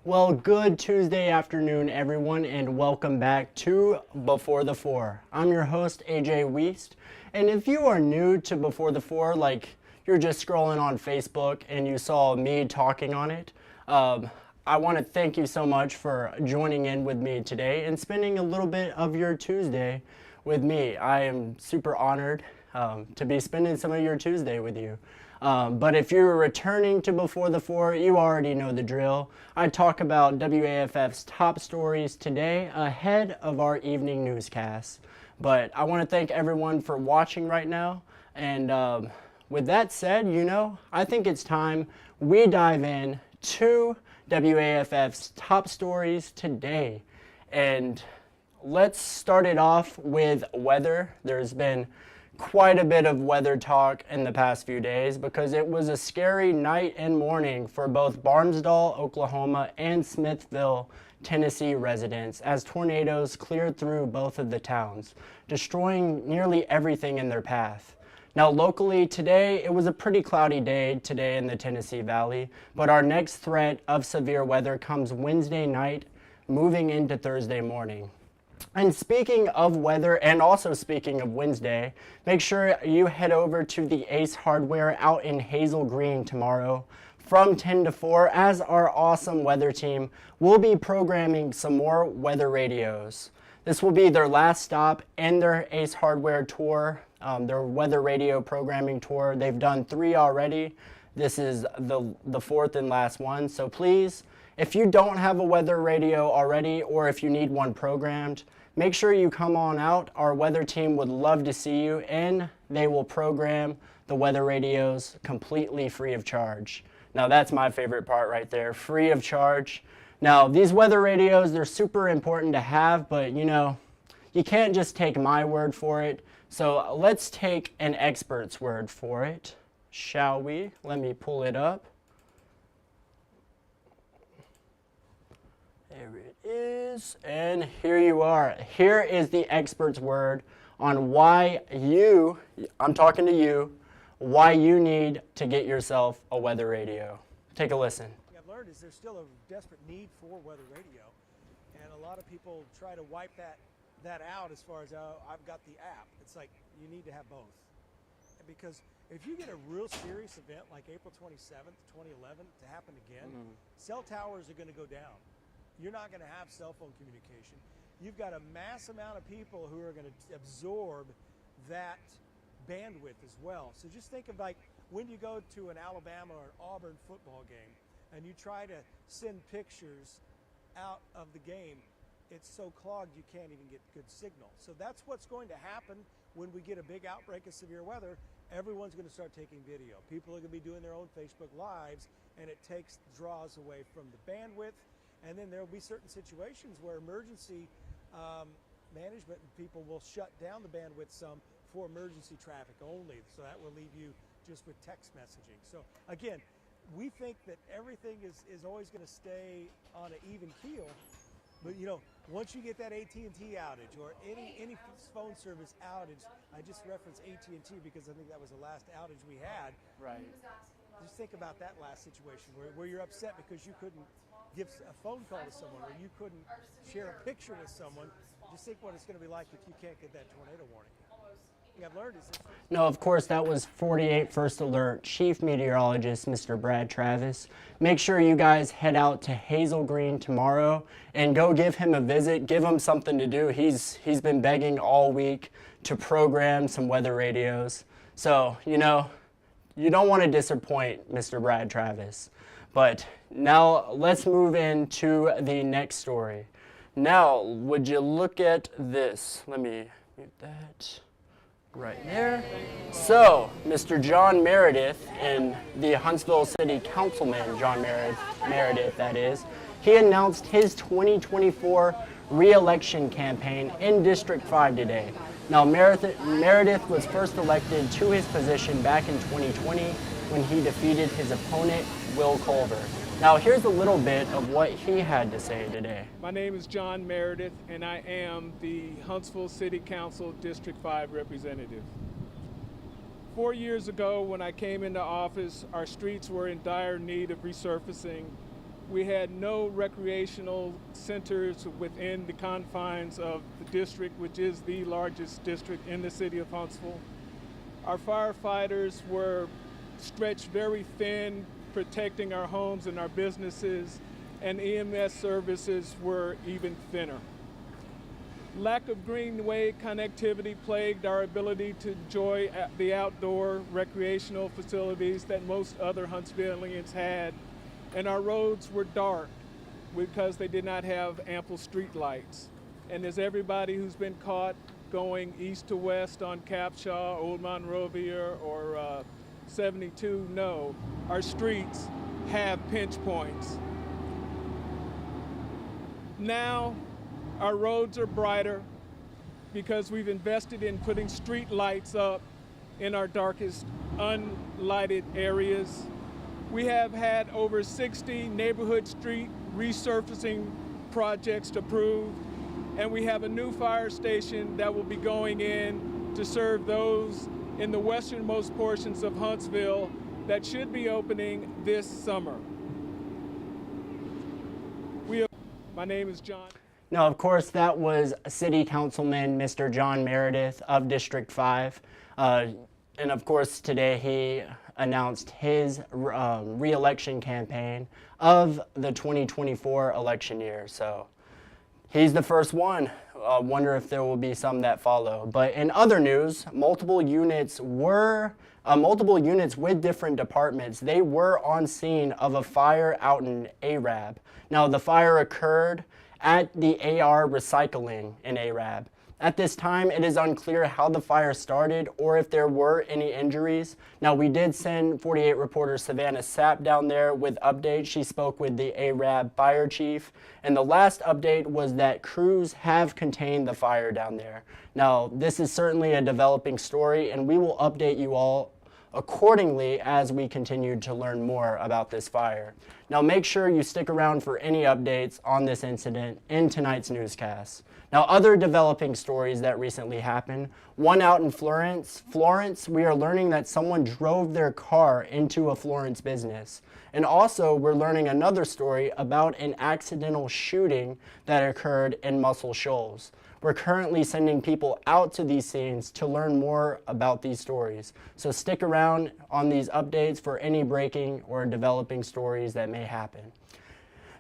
Well, good Tuesday afternoon, everyone, and welcome back to Before the Four. I'm your host, A.J. Wuest, and if you are new to Before the Four, like you're just scrolling on Facebook and you saw me talking on it, I want to thank you so much for joining in with me today and spending a little bit of your Tuesday with me. I am super honored to be spending some of your Tuesday with you. But if you're returning to Before the Four, you already know the drill. I talk about WAFF's top stories today ahead of our evening newscasts. But I want to thank everyone for watching right now. And with that said, I think it's time we dive in to WAFF's top stories today. And let's start it off with weather. There's been quite a bit of weather talk in the past few days because it was a scary night and morning for both Barnesdall, Oklahoma, and Smithville, Tennessee residents as tornadoes cleared through both of the towns, destroying nearly everything in their path. Now locally today, it was a pretty cloudy day today in the Tennessee Valley, but our next threat of severe weather comes Wednesday night, moving into Thursday morning. And speaking of weather, and also speaking of Wednesday, make sure you head over to the Ace Hardware out in Hazel Green tomorrow from 10 to 4 as our awesome weather team will be programming some more weather radios. This will be their last stop in their Ace Hardware tour, their weather radio programming tour. They've done 3 already. This is the fourth and last one. So please, if you don't have a weather radio already or if you need one programmed, make sure you come on out. Our weather team would love to see you, and they will program the weather radios completely free of charge. Now that's my favorite part right there, free of charge. Now these weather radios, they're super important to have, but you can't just take my word for it. So let's take an expert's word for it, shall we? Let me pull it up. There it is, and here you are. Here is the expert's word on why I'm talking to you, why you need to get yourself a weather radio. Take a listen. What I've learned is there's still a desperate need for weather radio, and a lot of people try to wipe that out as far as, I've got the app. It's like you need to have both. Because if you get a real serious event like April 27th, 2011 to happen again, cell towers are going to go down. You're not going to have cell phone communication. You've got a mass amount of people who are going to absorb that bandwidth as well. So just think of like when you go to an Alabama or an Auburn football game and you try to send pictures out of the game, it's so clogged you can't even get good signal. So that's what's going to happen when we get a big outbreak of severe weather. Everyone's going to start taking video. People are going to be doing their own Facebook Lives, and it draws away from the bandwidth. And then there will be certain situations where emergency management people will shut down the bandwidth some for emergency traffic only. So that will leave you just with text messaging. So again, we think that everything is always going to stay on an even keel. But once you get that AT&T outage or any phone service outage, I just referenced AT&T because I think that was the last outage we had. Right. Just think about that last situation where you're upset because you couldn't give a phone call to someone or you couldn't share a picture with someone. Just think what it's going to be like if you can't get that tornado warning. I've learned is No, of course, that was 48 First Alert Chief Meteorologist, Mr. Brad Travis. Make sure you guys head out to Hazel Green tomorrow and go give him a visit. Give him something to do. He's been begging all week to program some weather radios. So, you don't want to disappoint Mr. Brad Travis. But now let's move into the next story. Now, would you look at this? Let me mute that. Right there. So, Mr. John Meredith, and the Huntsville City Councilman John Meredith, that is, he announced his 2024 re-election campaign in District 5 today. Now, Meredith was first elected to his position back in 2020 when he defeated his opponent, Will Culver. Now, here's a little bit of what he had to say today. My name is John Meredith, and I am the Huntsville City Council District 5 representative. 4 years ago, when I came into office, our streets were in dire need of resurfacing. We had no recreational centers within the confines of the district, which is the largest district in the city of Huntsville. Our firefighters were stretched very thin, protecting our homes and our businesses, and EMS services were even thinner. Lack of greenway connectivity plagued our ability to enjoy the outdoor recreational facilities that most other Huntsvillians had, and our roads were dark because they did not have ample street lights. And as everybody who's been caught going east to west on Capshaw, Old Monrovia, or 72 know, our streets have pinch points. Now, our roads are brighter because we've invested in putting street lights up in our darkest unlighted areas. We have had over 60 neighborhood street resurfacing projects approved, and we have a new fire station that will be going in to serve those in the westernmost portions of Huntsville that should be opening this summer. My name is John. Now, of course, that was City Councilman Mr. John Meredith of District 5. And of course, today he announced his re-election campaign of the 2024 election year. So he's the first one. Wonder if there will be some that follow. But in other news, multiple units with different departments, they were on scene of a fire out in Arab. Now, the fire occurred at the AR Recycling in Arab. At this time, it is unclear how the fire started or if there were any injuries. Now, we did send 48 reporter Savannah Sapp down there with updates. She spoke with the Arab fire chief, and the last update was that crews have contained the fire down there. Now, this is certainly a developing story, and we will update you all accordingly as we continue to learn more about this fire. Now, make sure you stick around for any updates on this incident in tonight's newscast. Now, other developing stories that recently happened. One out in Florence, we are learning that someone drove their car into a Florence business. And also, we're learning another story about an accidental shooting that occurred in Muscle Shoals. We're currently sending people out to these scenes to learn more about these stories. So stick around on these updates for any breaking or developing stories that may happen.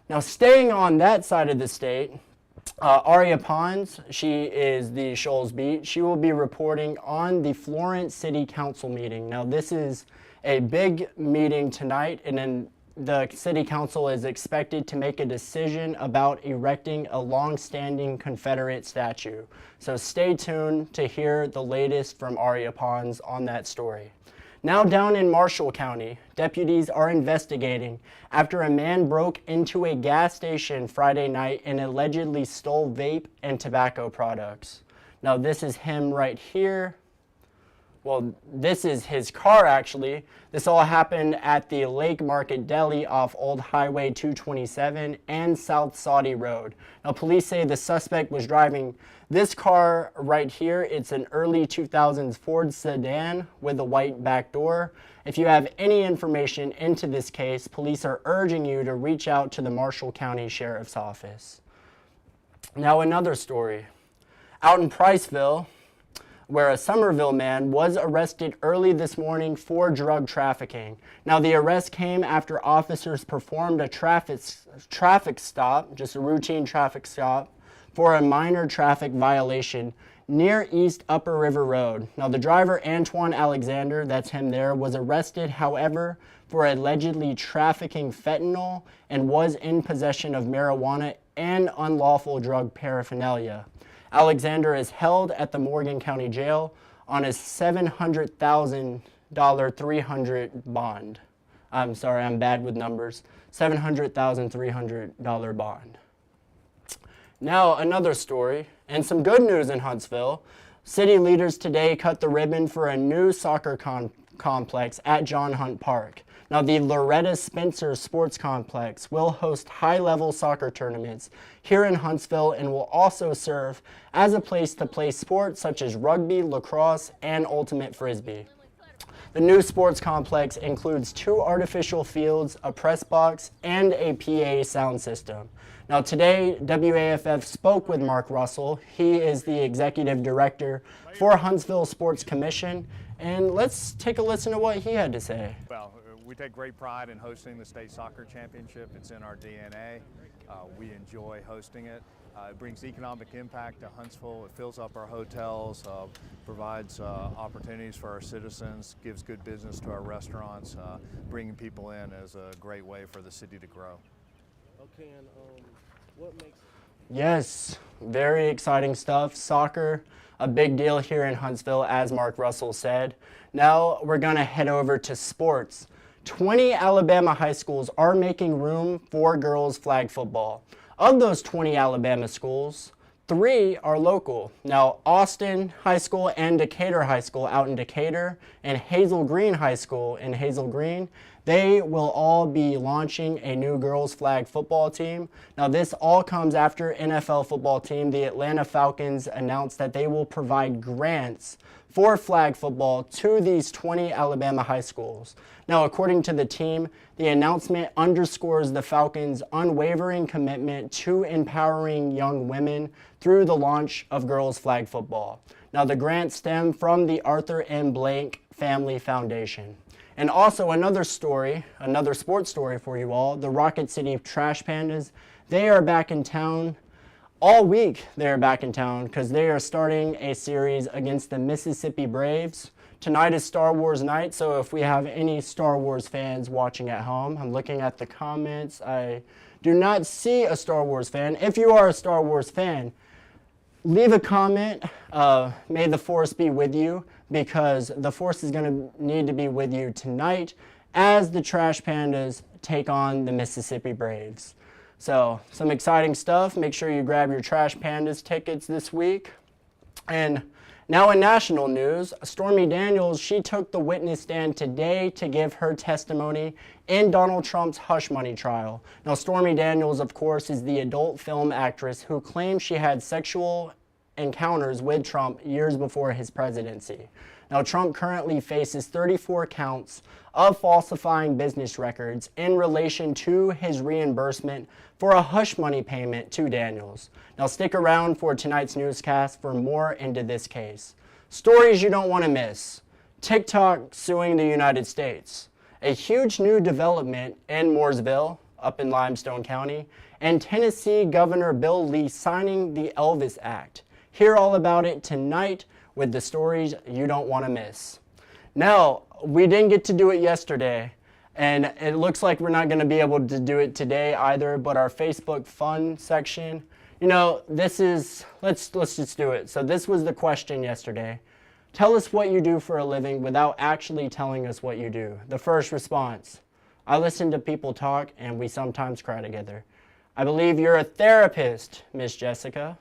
Now, staying on that side of the state, Aria Pons, she is the Shoals Beat. She will be reporting on the Florence City Council meeting. Now, this is a big meeting tonight, and then the City Council is expected to make a decision about erecting a long-standing Confederate statue. So stay tuned to hear the latest from Aria Pons on that story. Now down in Marshall County, deputies are investigating after a man broke into a gas station Friday night and allegedly stole vape and tobacco products. Now this is him right here. Well, this is his car, actually. This all happened at the Lake Market Deli off Old Highway 227 and South Saudi Road. Now, police say the suspect was driving this car right here. It's an early 2000s Ford sedan with a white back door. If you have any information into this case, police are urging you to reach out to the Marshall County Sheriff's Office. Now, another story. Out in Priceville, where a Somerville man was arrested early this morning for drug trafficking. Now, the arrest came after officers performed a traffic stop, just a routine traffic stop, for a minor traffic violation near East Upper River Road. Now, the driver, Antoine Alexander, that's him there, was arrested, however, for allegedly trafficking fentanyl and was in possession of marijuana and unlawful drug paraphernalia. Alexander is held at the Morgan County Jail on a $700,000 300 bond. I'm sorry, I'm bad with numbers. $700,300 bond. Now, another story, and some good news in Huntsville. City leaders today cut the ribbon for a new soccer complex at John Hunt Park. Now, the Loretta Spencer Sports Complex will host high-level soccer tournaments here in Huntsville and will also serve as a place to play sports such as rugby, lacrosse, and ultimate frisbee. The new sports complex includes 2 artificial fields, a press box, and a PA sound system. Now today, WAFF spoke with Mark Russell. He is the executive director for Huntsville Sports Commission, and let's take a listen to what he had to say. Well, we take great pride in hosting the state soccer championship. It's in our DNA. We enjoy hosting it. It brings economic impact to Huntsville. It fills up our hotels, provides opportunities for our citizens, gives good business to our restaurants. Bringing people in is a great way for the city to grow. Okay, and what makes Yes, very exciting stuff. Soccer, a big deal here in Huntsville, as Mark Russell said. Now we're going to head over to sports. 20 Alabama high schools are making room for girls flag football. Of those 20 Alabama schools, 3 are local. Now, Austin High School and Decatur High School out in Decatur and Hazel Green High School in Hazel Green, they will all be launching a new girls flag football team. Now, this all comes after NFL football team, the Atlanta Falcons, announced that they will provide grants for flag football to these 20 Alabama high schools. Now, according to the team, the announcement underscores the Falcons' unwavering commitment to empowering young women through the launch of girls flag football. Now, the grants stem from the Arthur M. Blank Family Foundation. And also another story, another sports story for you all, the Rocket City Trash Pandas, they are back in town. All week they're back in town because they are starting a series against the Mississippi Braves. Tonight is Star Wars night, so if we have any Star Wars fans watching at home, I'm looking at the comments. I do not see a Star Wars fan. If you are a Star Wars fan, leave a comment. May the Force be with you, because the Force is going to need to be with you tonight as the Trash Pandas take on the Mississippi Braves. So, some exciting stuff. Make sure you grab your Trash Pandas tickets this week. And now in national news, Stormy Daniels, she took the witness stand today to give her testimony in Donald Trump's hush money trial. Now, Stormy Daniels, of course, is the adult film actress who claims she had sexual encounters with Trump years before his presidency. Now, Trump currently faces 34 counts of falsifying business records in relation to his reimbursement for a hush money payment to Daniels. Now, stick around for tonight's newscast for more into this case. Stories you don't want to miss. TikTok suing the United States. A huge new development in Mooresville, up in Limestone County, and Tennessee Governor Bill Lee signing the Elvis Act. Hear all about it tonight with the stories you don't want to miss. Now, we didn't get to do it yesterday, and it looks like we're not going to be able to do it today either, but our Facebook fun section, you know, this is, let's just do it. So this was the question yesterday. Tell us what you do for a living without actually telling us what you do. The first response, I listen to people talk and we sometimes cry together. I believe you're a therapist, Miss Jessica.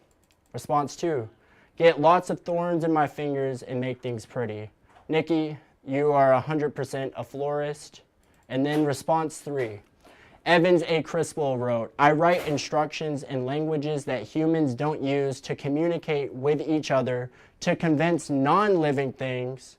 Response 2, get lots of thorns in my fingers and make things pretty. Nikki, you are 100% a florist. And then response 3, Evans A. Criswell wrote, I write instructions in languages that humans don't use to communicate with each other to convince non-living things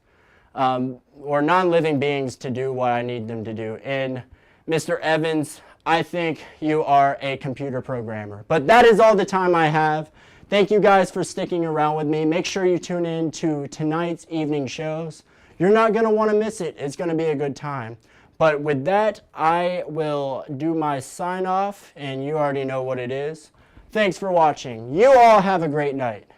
or non-living beings to do what I need them to do. And Mr. Evans, I think you are a computer programmer. But that is all the time I have. Thank you guys for sticking around with me. Make sure you tune in to tonight's evening shows. You're not going to want to miss it. It's going to be a good time. But with that, I will do my sign off, and you already know what it is. Thanks for watching. You all have a great night.